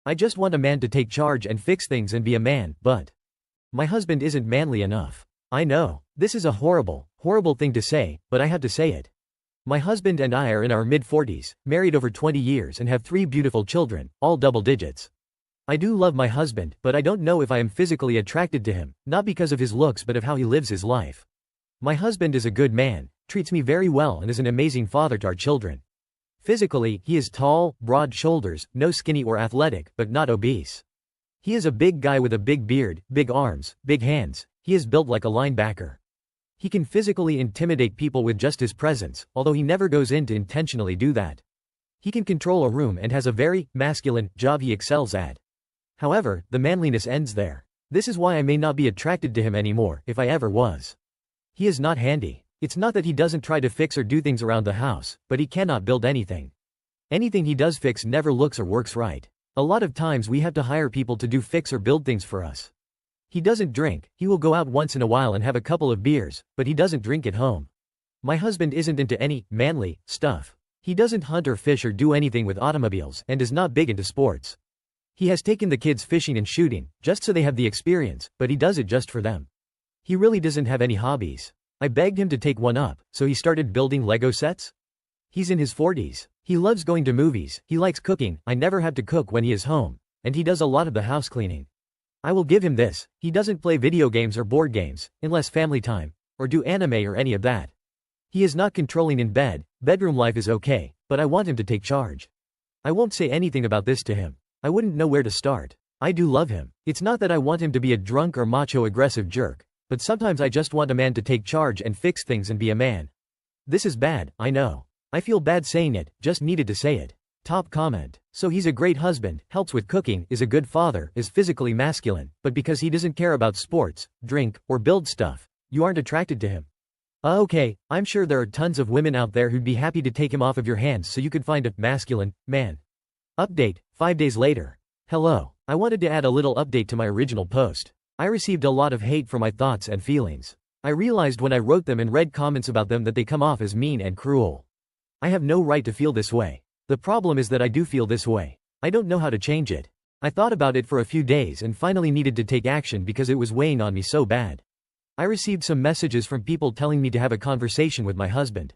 I just want a man to take charge and fix things and be a man, but my husband isn't manly enough. I know. This is a horrible, horrible thing to say, but I have to say it. My husband and I are in our mid-40s, married over 20 years and have 3 beautiful children, all double digits. I do love my husband, but I don't know if I am physically attracted to him, not because of his looks but of how he lives his life. My husband is a good man, treats me very well and is an amazing father to our children. Physically, he is tall, broad shoulders, no skinny or athletic, but not obese. He is a big guy with a big beard, big arms, big hands. He is built like a linebacker. He can physically intimidate people with just his presence, although he never goes in to intentionally do that. He can control a room and has a very masculine job he excels at. However, the manliness ends there. This is why I may not be attracted to him anymore, if I ever was. He is not handy. It's not that he doesn't try to fix or do things around the house, but he cannot build anything. Anything he does fix never looks or works right. A lot of times we have to hire people to do fix or build things for us. He doesn't drink, he will go out once in a while and have a couple of beers, but he doesn't drink at home. My husband isn't into any manly stuff. He doesn't hunt or fish or do anything with automobiles and is not big into sports. He has taken the kids fishing and shooting, just so they have the experience, but he does it just for them. He really doesn't have any hobbies. I begged him to take one up, so he started building Lego sets. He's in his 40s. He loves going to movies, he likes cooking, I never have to cook when he is home, and he does a lot of the house cleaning. I will give him this, he doesn't play video games or board games, unless family time, or do anime or any of that. He is not controlling in bed, bedroom life is okay, but I want him to take charge. I won't say anything about this to him. I wouldn't know where to start. I do love him. It's not that I want him to be a drunk or macho aggressive jerk, but sometimes I just want a man to take charge and fix things and be a man. This is bad, I know. I feel bad saying it, just needed to say it. Top comment. So he's a great husband, helps with cooking, is a good father, is physically masculine, but because he doesn't care about sports, drink, or build stuff, you aren't attracted to him. Okay, I'm sure there are tons of women out there who'd be happy to take him off of your hands so you could find a masculine man. Update, 5 days later. Hello. I wanted to add a little update to my original post. I received a lot of hate for my thoughts and feelings. I realized when I wrote them and read comments about them that they come off as mean and cruel. I have no right to feel this way. The problem is that I do feel this way. I don't know how to change it. I thought about it for a few days and finally needed to take action because it was weighing on me so bad. I received some messages from people telling me to have a conversation with my husband.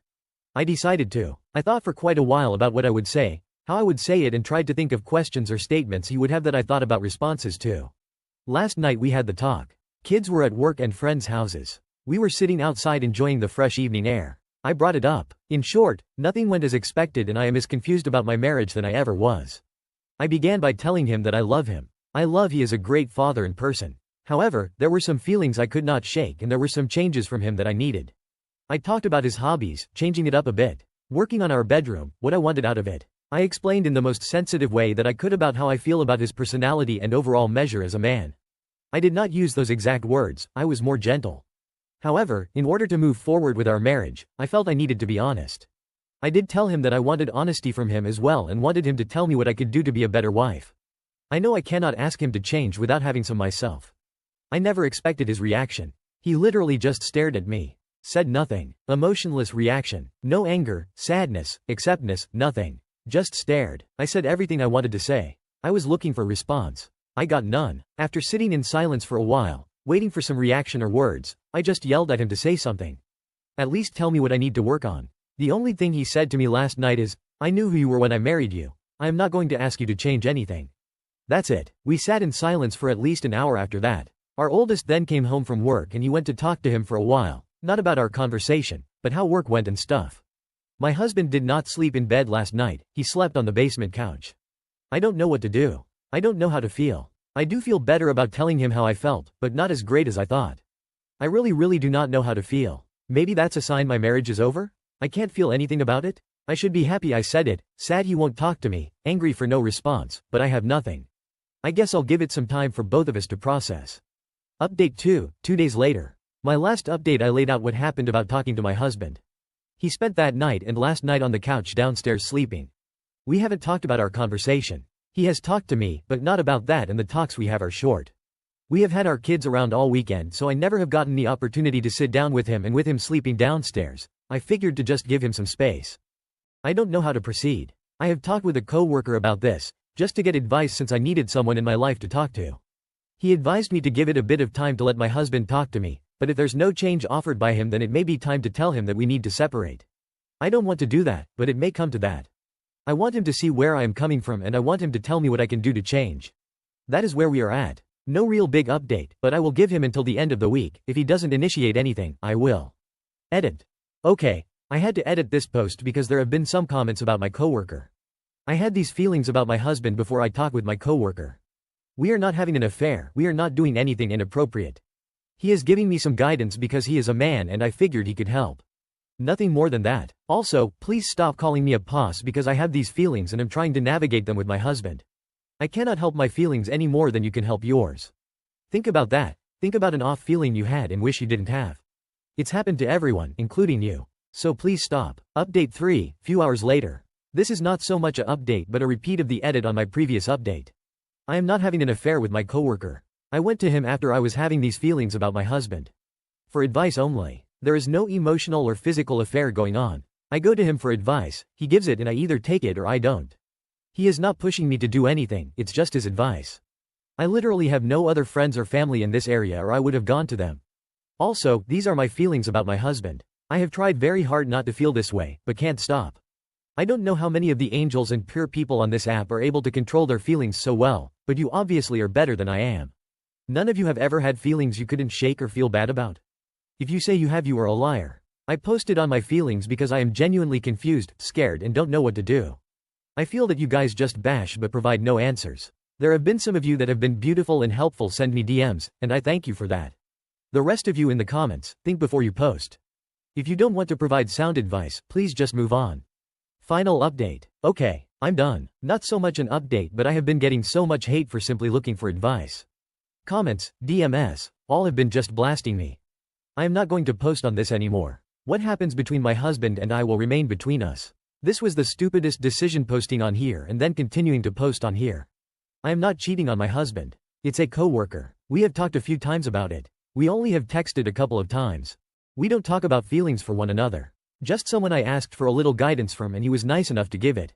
I decided to. I thought for quite a while about what I would say, how I would say it, and tried to think of questions or statements he would have that I thought about responses to. Last night we had the talk. Kids were at work and friends' houses. We were sitting outside enjoying the fresh evening air. I brought it up. In short, nothing went as expected and I am as confused about my marriage than I ever was. I began by telling him that I love him. I love he is a great father and person. However, there were some feelings I could not shake and there were some changes from him that I needed. I talked about his hobbies, changing it up a bit. Working on our bedroom, what I wanted out of it. I explained in the most sensitive way that I could about how I feel about his personality and overall measure as a man. I did not use those exact words, I was more gentle. However, in order to move forward with our marriage, I felt I needed to be honest. I did tell him that I wanted honesty from him as well and wanted him to tell me what I could do to be a better wife. I know I cannot ask him to change without having some myself. I never expected his reaction. He literally just stared at me. Said nothing. Emotionless reaction. No anger, sadness, acceptance, nothing. Just stared. I said everything I wanted to say. I was looking for response. I got none. After sitting in silence for a while, waiting for some reaction or words, I just yelled at him to say something. At least tell me what I need to work on. The only thing he said to me last night is, I knew who you were when I married you. I am not going to ask you to change anything. That's it. We sat in silence for at least an hour after that. Our oldest then came home from work and he went to talk to him for a while, not about our conversation, but how work went and stuff. My husband did not sleep in bed last night, he slept on the basement couch. I don't know what to do. I don't know how to feel. I do feel better about telling him how I felt, but not as great as I thought. I really do not know how to feel. Maybe that's a sign my marriage is over? I can't feel anything about it? I should be happy I said it, sad he won't talk to me, angry for no response, but I have nothing. I guess I'll give it some time for both of us to process. Update 2, 2 days later. My last update I laid out what happened about talking to my husband. He spent that night and last night on the couch downstairs sleeping. We haven't talked about our conversation. He has talked to me, but not about that, and the talks we have are short. We have had our kids around all weekend, so I never have gotten the opportunity to sit down with him, and with him sleeping downstairs, I figured to just give him some space. I don't know how to proceed. I have talked with a co-worker about this. just to get advice since I needed someone in my life to talk to. He advised me to give it a bit of time to let my husband talk to me, but if there's no change offered by him then it may be time to tell him that we need to separate. I don't want to do that, but it may come to that. I want him to see where I am coming from and I want him to tell me what I can do to change. That is where we are at. No real big update, but I will give him until the end of the week. If he doesn't initiate anything, I will. Edit. Okay, I had to edit this post because there have been some comments about my coworker. I had these feelings about my husband before I talked with my coworker. We are not having an affair, we are not doing anything inappropriate. He is giving me some guidance because he is a man and I figured he could help. Nothing more than that. Also, please stop calling me a puss because I have these feelings and am trying to navigate them with my husband. I cannot help my feelings any more than you can help yours. Think about that. Think about an off feeling you had and wish you didn't have. It's happened to everyone, including you. So please stop. Update 3, few hours later. This is not so much a update but a repeat of the edit on my previous update. I am not having an affair with my coworker. I went to him after I was having these feelings about my husband. For advice only. There is no emotional or physical affair going on. I go to him for advice, he gives it and I either take it or I don't. He is not pushing me to do anything, it's just his advice. I literally have no other friends or family in this area or I would have gone to them. Also, these are my feelings about my husband. I have tried very hard not to feel this way, but can't stop. I don't know how many of the angels and pure people on this app are able to control their feelings so well, but you obviously are better than I am. None of you have ever had feelings you couldn't shake or feel bad about? If you say you have, you are a liar. I posted on my feelings because I am genuinely confused, scared and don't know what to do. I feel that you guys just bash but provide no answers. There have been some of you that have been beautiful and helpful send me DMs, and I thank you for that. The rest of you in the comments, think before you post. If you don't want to provide sound advice, please just move on. Final update. Okay, I'm done. Not so much an update but I have been getting so much hate for simply looking for advice. Comments, DMs, all have been just blasting me. I am not going to post on this anymore. What happens between my husband and I will remain between us. This was the stupidest decision, posting on here and then continuing to post on here. I am not cheating on my husband. It's a coworker. We have talked a few times about it. We only have texted a couple of times. We don't talk about feelings for one another. Just someone I asked for a little guidance from and he was nice enough to give it.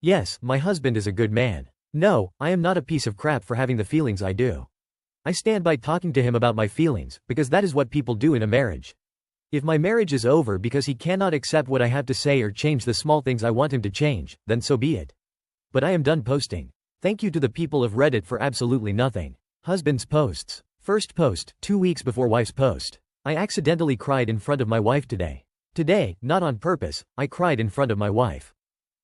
Yes, my husband is a good man. No, I am not a piece of crap for having the feelings I do. I stand by talking to him about my feelings, because that is what people do in a marriage. If my marriage is over because he cannot accept what I have to say or change the small things I want him to change, then so be it. But I am done posting. Thank you to the people of Reddit for absolutely nothing. Husband's posts. First post, 2 weeks before wife's post. I accidentally cried in front of my wife today. Today, not on purpose, I cried in front of my wife.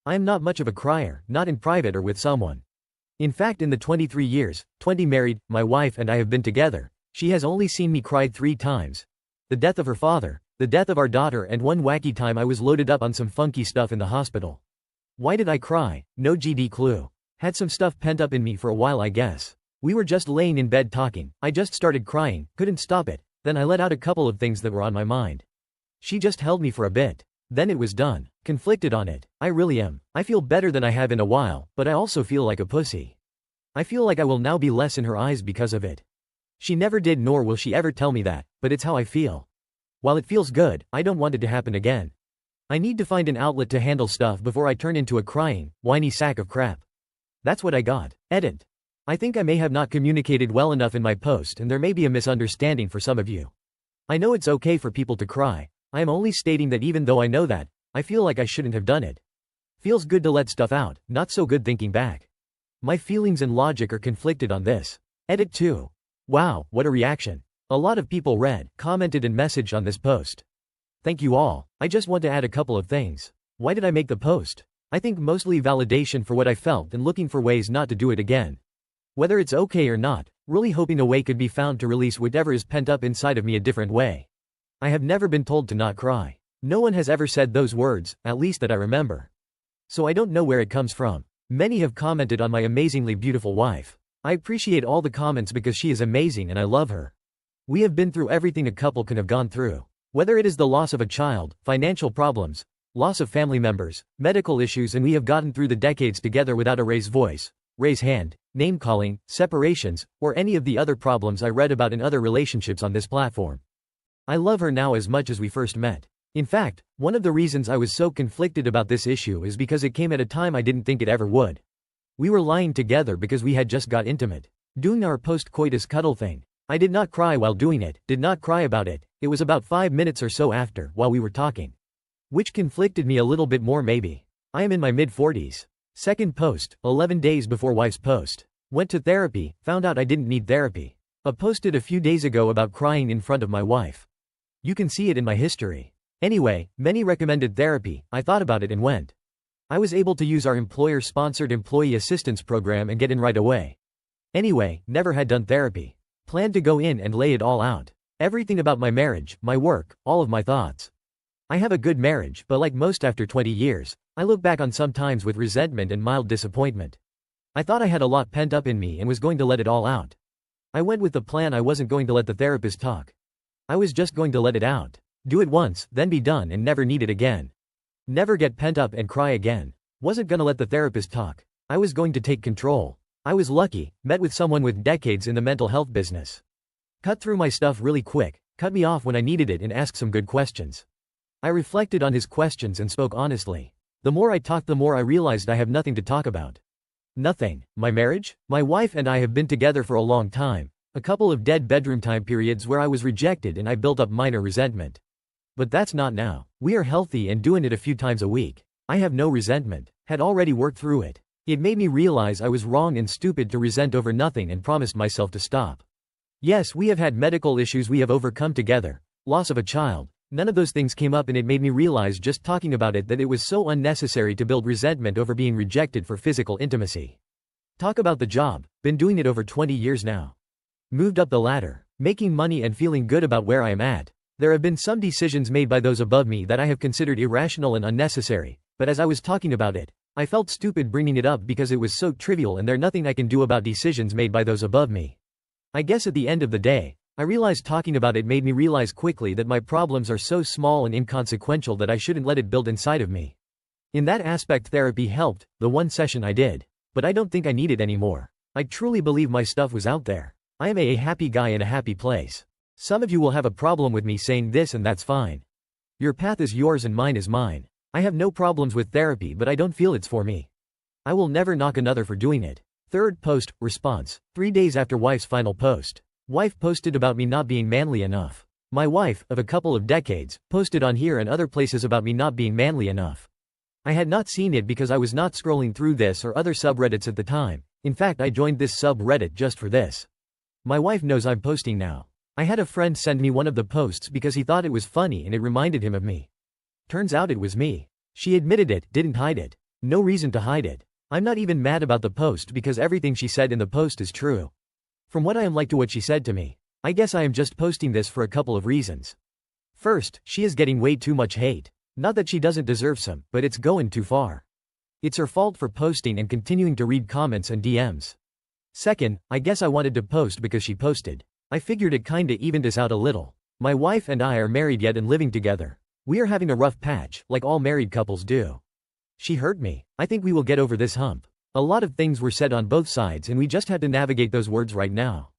I am not much of a crier, not in private or with someone. In fact, in the 23 years, 20 married, my wife and I have been together, she has only seen me cry 3 times. The death of her father, the death of our daughter and one wacky time I was loaded up on some funky stuff in the hospital. Why did I cry? No GD clue. Had some stuff pent up in me for a while I guess. We were just laying in bed talking, I just started crying, couldn't stop it, then I let out a couple of things that were on my mind. She just held me for a bit. Then it was done. Conflicted on it. I really am. I feel better than I have in a while, but I also feel like a pussy. I feel like I will now be less in her eyes because of it. She never did nor will she ever tell me that, but it's how I feel. While it feels good, I don't want it to happen again. I need to find an outlet to handle stuff before I turn into a crying, whiny sack of crap. That's what I got. Edit. I think I may have not communicated well enough in my post and there may be a misunderstanding for some of you. I know it's okay for people to cry. I am only stating that even though I know that, I feel like I shouldn't have done it. Feels good to let stuff out, not so good thinking back. My feelings and logic are conflicted on this. Edit 2. Wow, what a reaction. A lot of people read, commented and messaged on this post. Thank you all. I just want to add a couple of things. Why did I make the post? I think mostly validation for what I felt and looking for ways not to do it again. Whether it's okay or not, really hoping a way could be found to release whatever is pent up inside of me a different way. I have never been told to not cry. No one has ever said those words, at least that I remember. So I don't know where it comes from. Many have commented on my amazingly beautiful wife. I appreciate all the comments because she is amazing and I love her. We have been through everything a couple can have gone through. Whether it is the loss of a child, financial problems, loss of family members, medical issues, and we have gotten through the decades together without a raised voice, raise hand, name calling, separations, or any of the other problems I read about in other relationships on this platform. I love her now as much as we first met. In fact, one of the reasons I was so conflicted about this issue is because it came at a time I didn't think it ever would. We were lying together because we had just got intimate. Doing our post-coitus cuddle thing. I did not cry while doing it, did not cry about it. It was about 5 minutes or so after, while we were talking. Which conflicted me a little bit more maybe. I am in my mid-40s. Second post, 11 days before wife's post. Went to therapy, found out I didn't need therapy. Posted a few days ago about crying in front of my wife. You can see it in my history. Anyway, many recommended therapy, I thought about it and went. I was able to use our employer-sponsored employee assistance program and get in right away. Anyway, never had done therapy. Planned to go in and lay it all out. Everything about my marriage, my work, all of my thoughts. I have a good marriage, but like most after 20 years, I look back on some times with resentment and mild disappointment. I thought I had a lot pent up in me and was going to let it all out. I went with the plan I wasn't going to let the therapist talk. I was just going to let it out. Do it once, then be done and never need it again. Never get pent up and cry again. Wasn't gonna let the therapist talk. I was going to take control. I was lucky, met with someone with decades in the mental health business. Cut through my stuff really quick, cut me off when I needed it and asked some good questions. I reflected on his questions and spoke honestly. The more I talked, the more I realized I have nothing to talk about. Nothing. My marriage? My wife and I have been together for a long time. A couple of dead bedroom time periods where I was rejected and I built up minor resentment. But that's not now. We are healthy and doing it a few times a week. I have no resentment. Had already worked through it. It made me realize I was wrong and stupid to resent over nothing and promised myself to stop. Yes, we have had medical issues we have overcome together. Loss of a child. None of those things came up and it made me realize just talking about it that it was so unnecessary to build resentment over being rejected for physical intimacy. Talk about the job. Been doing it over 20 years now. Moved up the ladder. Making money and feeling good about where I am at. There have been some decisions made by those above me that I have considered irrational and unnecessary, but as I was talking about it, I felt stupid bringing it up because it was so trivial and there's nothing I can do about decisions made by those above me. I guess at the end of the day, I realized talking about it made me realize quickly that my problems are so small and inconsequential that I shouldn't let it build inside of me. In that aspect, therapy helped, the one session I did. But I don't think I need it anymore. I truly believe my stuff was out there. I am a happy guy in a happy place. Some of you will have a problem with me saying this and that's fine. Your path is yours and mine is mine. I have no problems with therapy but I don't feel it's for me. I will never knock another for doing it. Third post, response. 3 days after wife's final post. Wife posted about me not being manly enough. My wife, of a couple of decades, posted on here and other places about me not being manly enough. I had not seen it because I was not scrolling through this or other subreddits at the time. In fact, I joined this subreddit just for this. My wife knows I'm posting now. I had a friend send me one of the posts because he thought it was funny and it reminded him of me. Turns out it was me. She admitted it, didn't hide it. No reason to hide it. I'm not even mad about the post because everything she said in the post is true. From what I am like to what she said to me. I guess I am just posting this for a couple of reasons. First, she is getting way too much hate. Not that she doesn't deserve some, but it's going too far. It's her fault for posting and continuing to read comments and DMs. Second, I guess I wanted to post because she posted. I figured it kinda evened us out a little. My wife and I are married yet and living together. We are having a rough patch, like all married couples do. She hurt me. I think we will get over this hump. A lot of things were said on both sides and we just had to navigate those words right now.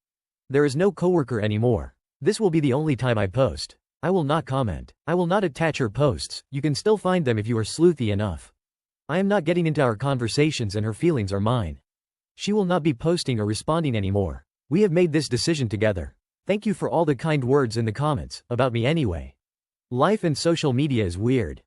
There is no coworker anymore. This will be the only time I post. I will not comment. I will not attach her posts, you can still find them if you are sleuthy enough. I am not getting into our conversations and her feelings are mine. She will not be posting or responding anymore. We have made this decision together. Thank you for all the kind words in the comments, about me anyway. Life and social media is weird.